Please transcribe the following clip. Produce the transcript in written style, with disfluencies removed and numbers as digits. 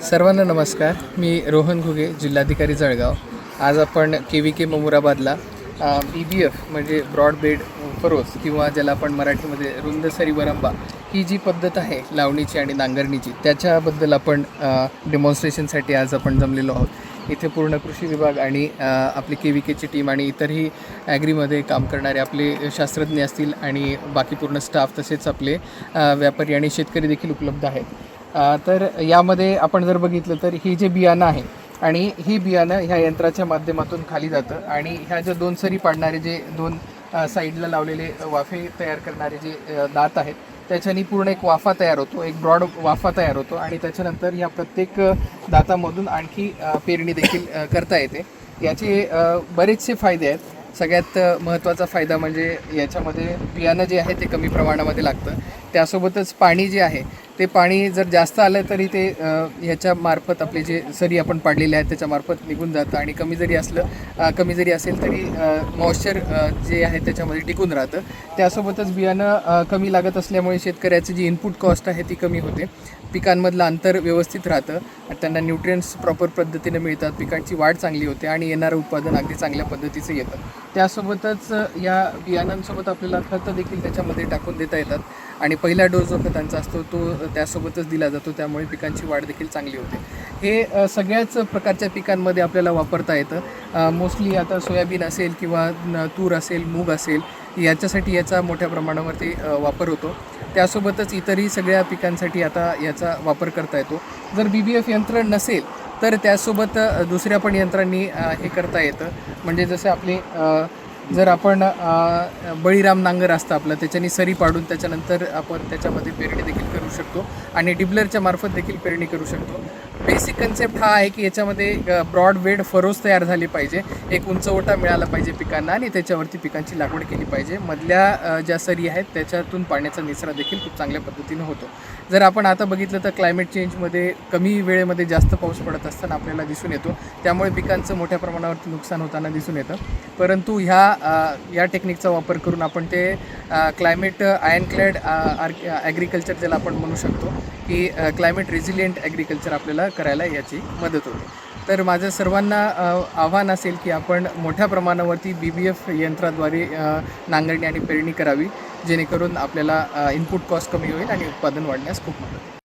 सर्वांना नमस्कार. मी रोहन घुगे, जिल्हाधिकारी जळगाव. आज आपण KVK ममुराबादला BBF म्हणजे ब्रॉड बेड फरोस किंवा ज्याला आपण मराठीमध्ये रुंदसरी वरंबा ही जी पद्धत आहे लावणीची आणि नांगरणीची त्याच्याबद्दल आपण डेमॉन्स्ट्रेशनसाठी आज आपण जमलेलो आहोत. इथे पूर्ण कृषी विभाग आणि आपली KVKची टीम आणि इतरही ॲग्रीमध्ये काम करणारे आपले शास्त्रज्ञ असतील आणि बाकी पूर्ण स्टाफ तसेच आपले व्यापारी आणि शेतकरी देखील उपलब्ध आहेत. तर यामध्ये आपण जर बघितलं तर ही जे बियाणं आहे आणि ही बियाणं ह्या यंत्राच्या माध्यमातून खाली जातं आणि ह्या ज्या दोन सरी पाडणारे जे दोन साईडला लावलेले वाफे तयार करणारे जे दात आहेत त्याच्यानी पूर्ण एक वाफा तयार होतो, एक ब्रॉड वाफा तयार होतो आणि त्याच्यानंतर ह्या प्रत्येक दातामधून आणखी पेरणी देखील करता येते. याचे बरेचसे फायदे आहेत. सगळ्यात महत्त्वाचा फायदा म्हणजे याच्यामध्ये बियाणं जे आहे ते कमी प्रमाणामध्ये लागतं. त्यासोबतच पाणी जे आहे ते पाणी जर जास्त आलं तरी ते ह्याच्यामार्फत आपले जे सरी आपण पाडलेले आहेत त्याच्यामार्फत निघून जातं आणि कमी जरी असेल तरी मॉइश्चर जे आहे त्याच्यामध्ये टिकून राहतं. त्यासोबतच बियाणं कमी लागत असल्यामुळे शेतकऱ्याची जी इनपुट कॉस्ट आहे ती कमी होते. पिकांमधलं अंतर व्यवस्थित राहतं, त्यांना न्यूट्रियंट्स प्रॉपर पद्धतीने मिळतात, पिकांची वाढ चांगली होते आणि येणारं उत्पादन अगदी चांगल्या पद्धतीचं येतं. त्यासोबतच या बियाणांसोबत आपल्याला खतं देखील त्याच्यामध्ये टाकून देता येतात आणि पहिला डोस जो खतांचा असतो तो त्यासोबतच दिला जातो, त्यामुळे पिकांची वाढ देखील चांगली होते. हे सगळ्याच प्रकारच्या पिकांमध्ये आपल्याला वापरता येतं. मोस्टली आता सोयाबीन असेल किंवा तूर असेल, मूग असेल याच्यासाठी याचा मोठ्या प्रमाणावरती वापर होतो. त्यासोबतच इतरही सगळ्या पिकांसाठी आता याचा वापर करता येतो. जर BBF यंत्र नसेल तर त्यासोबत दुसऱ्या पण यंत्रांनी हे करता येतं. म्हणजे जसं आपले जर आपण बळीराम नांगर असतं आपलं त्याच्यानी सरी पाडून त्याच्यानंतर आपण त्याच्यामध्ये पेरणी देखील करू शकतो आणि डिबलरच्या मार्फत देखील पेरणी करू शकतो. बेसिक कन्सेप्ट हा आहे की याच्यामध्ये ब्रॉड बेड फरोस तयार झाले पाहिजे, एक उंचवटा मिळाला पाहिजे पिकांना आणि त्याच्यावरती पिकांची लागवड केली पाहिजे. मधल्या ज्या सरी आहेत त्याच्यातून पाण्याचा निचरा देखील खूप चांगल्या पद्धतीनं होतो. जर आपण आता बघितलं तर क्लायमेट चेंजमध्ये कमी वेळेमध्ये जास्त पाऊस पडत असताना आपल्याला दिसून येतो, त्यामुळे पिकांचं मोठ्या प्रमाणावरती नुकसान होताना दिसून येतं. परंतु या टेक्निकचा वापर करून आपण ते क्लायमेट आयनक्लेड ॲग्रिकल्चर ज्याला आपण म्हणू शकतो की क्लायमेट रेझिलियंट ॲग्रिकल्चर आपल्याला करायला याची मदत होते. तर माझं सर्वांना आव्हान असेल की आपण मोठ्या प्रमाणावरती BBF यंत्राद्वारे नांगरणी आणि पेरणी करावी, जेणेकरून आपल्याला इनपुट कॉस्ट कमी होईल आणि उत्पादन वाढण्यास खूप मदत होईल.